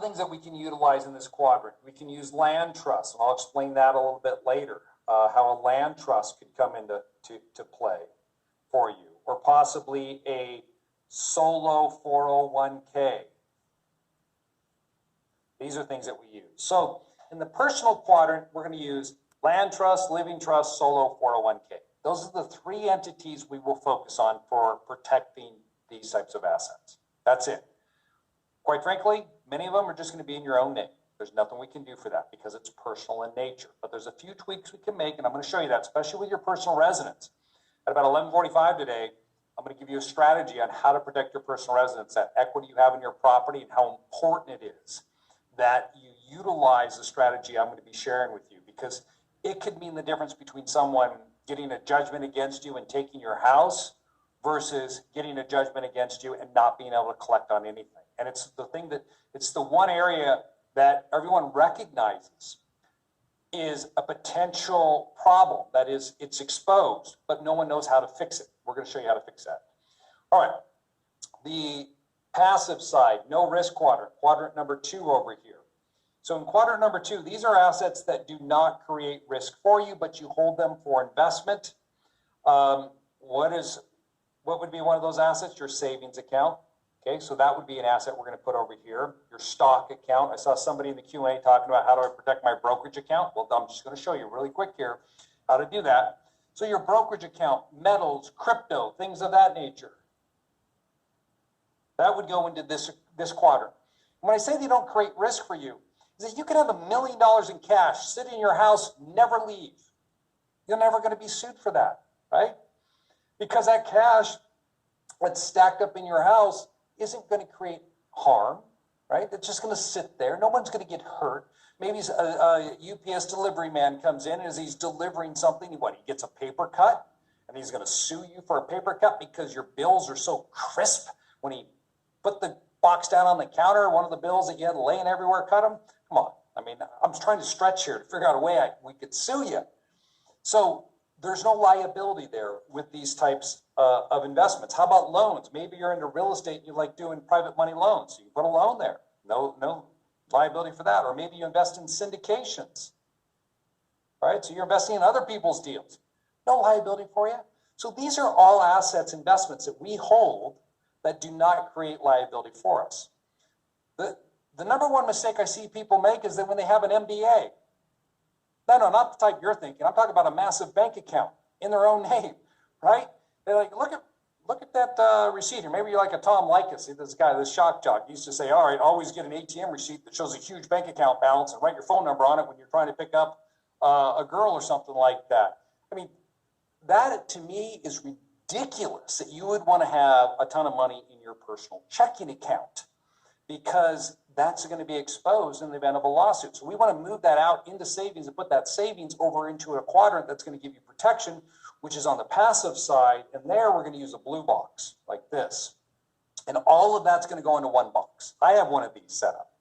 things that we can utilize in this quadrant. We can use land trusts, and I'll explain that a little bit later, how a land trust could come into play for you, or possibly a solo 401k. These are things that we use. So in the personal quadrant, we're going to use land trust, living trust, solo 401k. Those are the three entities we will focus on for protecting these types of assets. That's it. Quite frankly, many of them are just going to be in your own name. There's nothing we can do for that because it's personal in nature. But there's a few tweaks we can make, and I'm going to show you that, especially with your personal residence. At about 11:45 today, I'm going to give you a strategy on how to protect your personal residence, that equity you have in your property, and how important it is that you utilize the strategy I'm going to be sharing with you, because it could mean the difference between someone getting a judgment against you and taking your house versus getting a judgment against you and not being able to collect on anything. And it's the one area that everyone recognizes is a potential problem. That is, it's exposed, but no one knows how to fix it. We're going to show you how to fix that. All right. The passive side, no risk quadrant, quadrant number 2 over here. So in quadrant number 2, these are assets that do not create risk for you, but you hold them for investment. What would be one of those assets? Your savings account. Okay, so that would be an asset we're going to put over here. Your stock account. I saw somebody in the Q&A talking about how do I protect my brokerage account. Well, I'm just going to show you really quick here how to do that. So your brokerage account, metals, crypto, things of that nature. That would go into this quadrant. When I say they don't create risk for you, is that you could have $1 million in cash sit in your house, never leave. You're never going to be sued for that, right? Because that cash that's stacked up in your house isn't going to create harm, right? It's just going to sit there. No one's going to get hurt. Maybe a UPS delivery man comes in, and as he's delivering something, he gets a paper cut, and he's going to sue you for a paper cut because your bills are so crisp. When he put the box down on the counter, one of the bills that you had laying everywhere, cut them. Come on. I mean, I'm trying to stretch here to figure out a way we could sue you. So there's no liability there with these types of investments. How about loans? Maybe you're into real estate and you like doing private money loans. So you put a loan there. No liability for that. Or maybe you invest in syndications. All right? So you're investing in other people's deals. No liability for you. So these are all assets, investments that we hold that do not create liability for us. The number one mistake I see people make is that when they have an MBA, no, not the type you're thinking. I'm talking about a massive bank account in their own name, right? They're like, look at that receipt here. Maybe you're like a Tom Likas, this shock jock used to say, all right, always get an ATM receipt that shows a huge bank account balance and write your phone number on it when you're trying to pick up a girl or something like that. I mean, that to me is ridiculous that you would want to have a ton of money in your personal checking account, because that's going to be exposed in the event of a lawsuit. So we want to move that out into savings and put that savings over into a quadrant that's going to give you protection, which is on the passive side. And there we're going to use a blue box like this. And all of that's going to go into one box. I have one of these set up.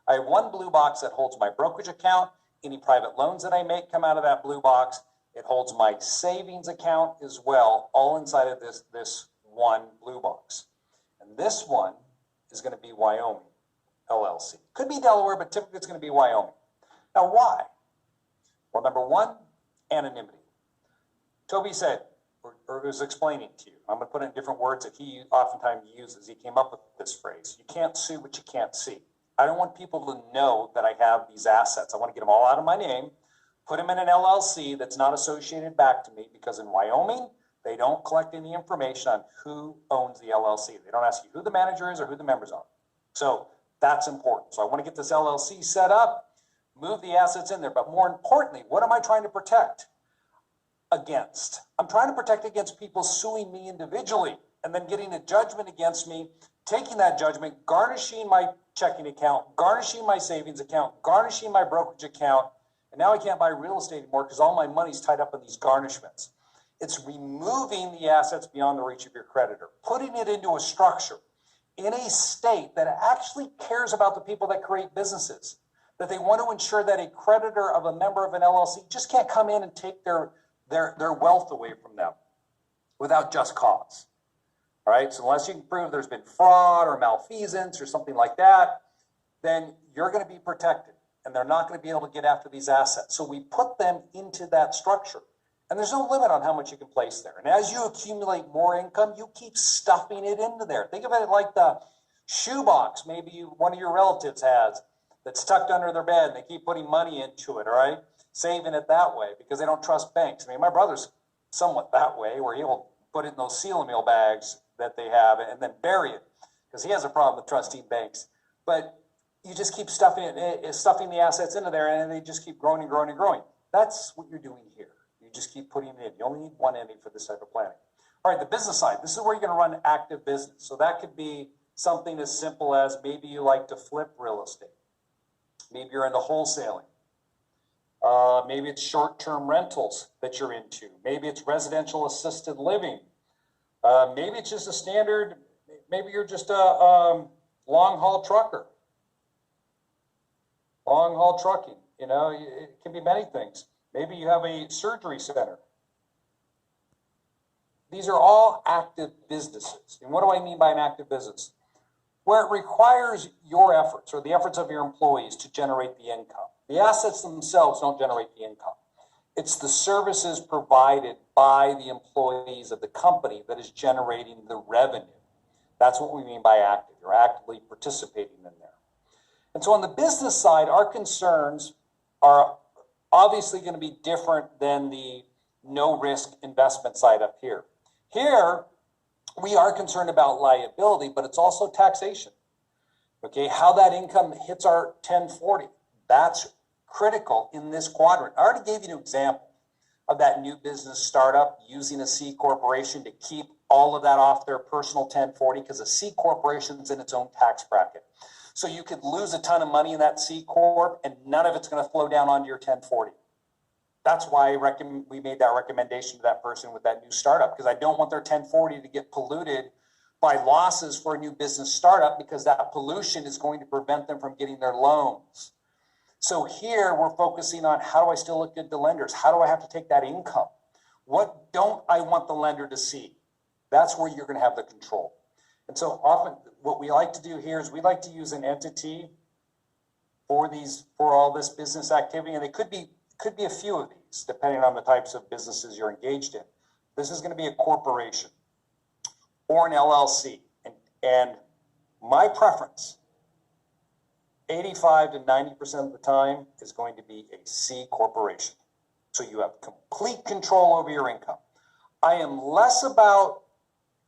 I have one blue box that holds my brokerage account. Any private loans that I make come out of that blue box. It holds my savings account as well, all inside of this one blue box. And this one is going to be Wyoming LLC. Could be Delaware, but typically it's going to be Wyoming. Now, why? Well, number one, anonymity. Toby said, or was explaining to you, I'm going to put it in different words that he oftentimes uses. He came up with this phrase: you can't sue what you can't see. I don't want people to know that I have these assets. I want to get them all out of my name, put them in an LLC that's not associated back to me, because in Wyoming, they don't collect any information on who owns the LLC. They don't ask you who the manager is or who the members are. So that's important. So I want to get this LLC set up, move the assets in there. But more importantly, what am I trying to protect against? I'm trying to protect against people suing me individually and then getting a judgment against me, taking that judgment, garnishing my checking account, garnishing my savings account, garnishing my brokerage account. And now I can't buy real estate anymore because all my money's tied up in these garnishments. It's removing the assets beyond the reach of your creditor, putting it into a structure in a state that actually cares about the people that create businesses, that they want to ensure that a creditor of a member of an LLC just can't come in and take their wealth away from them without just cause. All right, so unless you can prove there's been fraud or malfeasance or something like that, then you're going to be protected and they're not going to be able to get after these assets. So we put them into that structure. And there's no limit on how much you can place there. And as you accumulate more income, you keep stuffing it into there. Think of it like the shoebox maybe one of your relatives has that's tucked under their bed and they keep putting money into it, all right? Saving it that way because they don't trust banks. I mean, my brother's somewhat that way where he will put it in those seal meal bags that they have and then bury it because he has a problem with trusting banks. But you just keep stuffing the assets into there and they just keep growing and growing and growing. That's what you're doing here. You just keep putting it in. You only need one ending for this type of planning. All right, the business side. This is where you're going to run active business. So that could be something as simple as maybe you like to flip real estate. Maybe you're into wholesaling. Maybe it's short-term rentals that you're into. Maybe it's residential assisted living. Maybe it's just a standard, maybe you're just a long-haul trucker. Long-haul trucking, you know, it can be many things. Maybe you have a surgery center. These are all active businesses. And what do I mean by an active business? Where it requires your efforts or the efforts of your employees to generate the income. The assets themselves don't generate the income. It's the services provided by the employees of the company that is generating the revenue. That's what we mean by active. You're actively participating in there. And so on the business side, our concerns are obviously going to be different than the no-risk investment side up here. Here, we are concerned about liability, but it's also taxation. Okay, how that income hits our 1040. That's critical in this quadrant. I already gave you an example of that new business startup using a C corporation to keep all of that off their personal 1040 because a C corporation is in its own tax bracket. So you could lose a ton of money in that C corp and none of it's going to flow down onto your 1040. That's why we made that recommendation to that person with that new startup, because I don't want their 1040 to get polluted by losses for a new business startup, because that pollution is going to prevent them from getting their loans. So here we're focusing on, how do I still look good to lenders? How do I have to take that income? What don't I want the lender to see? That's where you're going to have the control. And so often what we like to do here is we like to use an entity for all this business activity, and it could be a few of these, depending on the types of businesses you're engaged in. This is going to be a corporation or an LLC. And my preference, 85 to 90% of the time, is going to be a C corporation. So you have complete control over your income. I am less about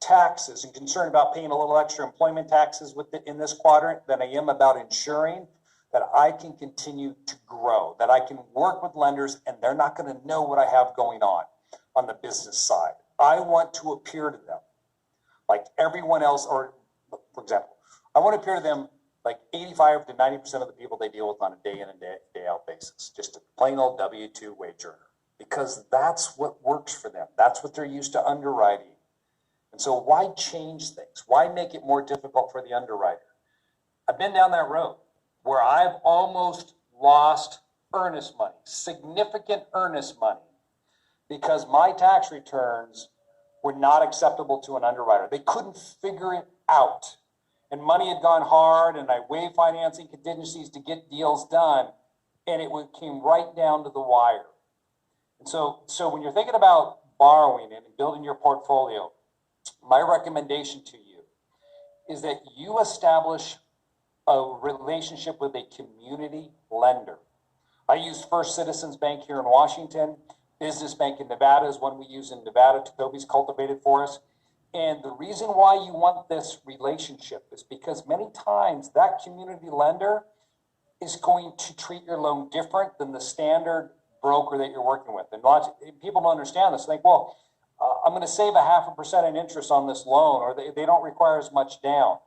taxes and concerned about paying a little extra employment taxes in this quadrant than I am about ensuring that I can continue to grow, that I can work with lenders and they're not going to know what I have going on the business side. I want to appear to them like everyone else, or for example, I want to appear to them like 85 to 90% of the people they deal with on a day in and day out basis, just a plain old W-2 wage earner, because that's what works for them. That's what they're used to underwriting. And so why change things? Why make it more difficult for the underwriter? I've been down that road where I've almost lost earnest money, significant earnest money, because my tax returns were not acceptable to an underwriter. They couldn't figure it out. And money had gone hard, and I waived financing contingencies to get deals done, and it came right down to the wire. And so when you're thinking about borrowing and building your portfolio, my recommendation to you is that you establish a relationship with a community lender. I use First Citizens Bank here in Washington. Business Bank in Nevada is one we use in Nevada. Toby's cultivated for us. And the reason why you want this relationship is because many times that community lender is going to treat your loan different than the standard broker that you're working with. And people don't understand this. They think, well, I'm going to save 0.5% in interest on this loan, or they don't require as much down.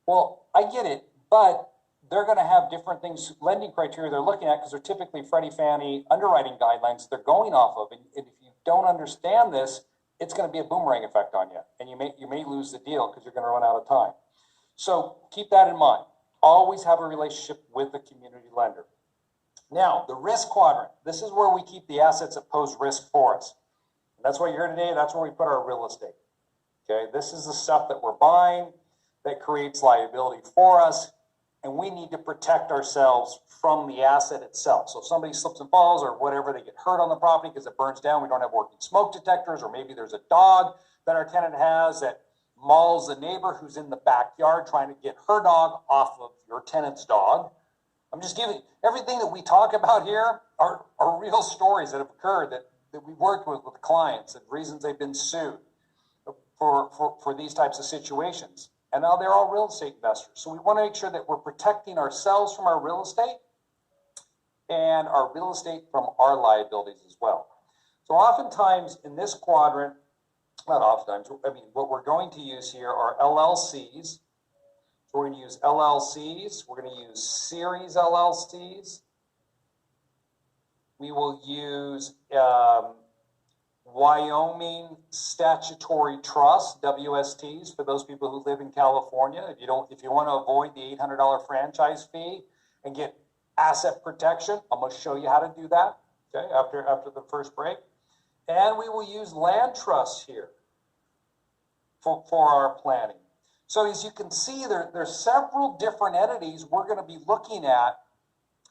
Well, I get it, but they're going to have different things, lending criteria they're looking at, because they're typically Freddie Fannie underwriting guidelines they're going off of. And if you don't understand this, it's going to be a boomerang effect on you, and you may lose the deal because you're going to run out of time. So keep that in mind. Always have a relationship with a community lender. Now, the risk quadrant. This is where we keep the assets that pose risk for us. And that's why you're here today. That's where we put our real estate. Okay, this is the stuff that we're buying that creates liability for us. and we need to protect ourselves from the asset itself. So if somebody slips and falls or whatever, they get hurt on the property because it burns down, we don't have working smoke detectors, or maybe there's a dog that our tenant has that mauls the neighbor who's in the backyard trying to get her dog off of your tenant's dog. I'm just giving everything that we talk about here are real stories that have occurred that we've worked with clients and reasons they've been sued for these types of situations. And now they're all real estate investors. So we want to make sure that we're protecting ourselves from our real estate and our real estate from our liabilities as well. So oftentimes in this quadrant, not oftentimes, I mean, what we're going to use here are LLCs. So we're going to use LLCs. We're going to use series LLCs. We will use Wyoming Statutory Trust, WSTs, for those people who live in California. If you want to avoid the $800 franchise fee and get asset protection, I'm going to show you how to do that, okay, after the first break. And we will use land trusts here for our planning. So as you can see, there's several different entities we're going to be looking at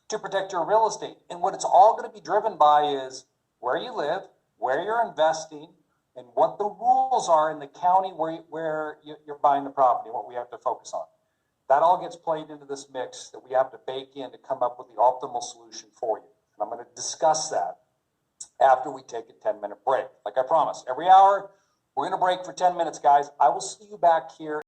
to protect your real estate. And what it's all going to be driven by is where you live, where you're investing, and what the rules are in the county where you're buying the property, what we have to focus on. That all gets played into this mix that we have to bake in to come up with the optimal solution for you. And I'm going to discuss that after we take a 10-minute break. Like I promised, every hour, we're going to break for 10 minutes, guys. I will see you back here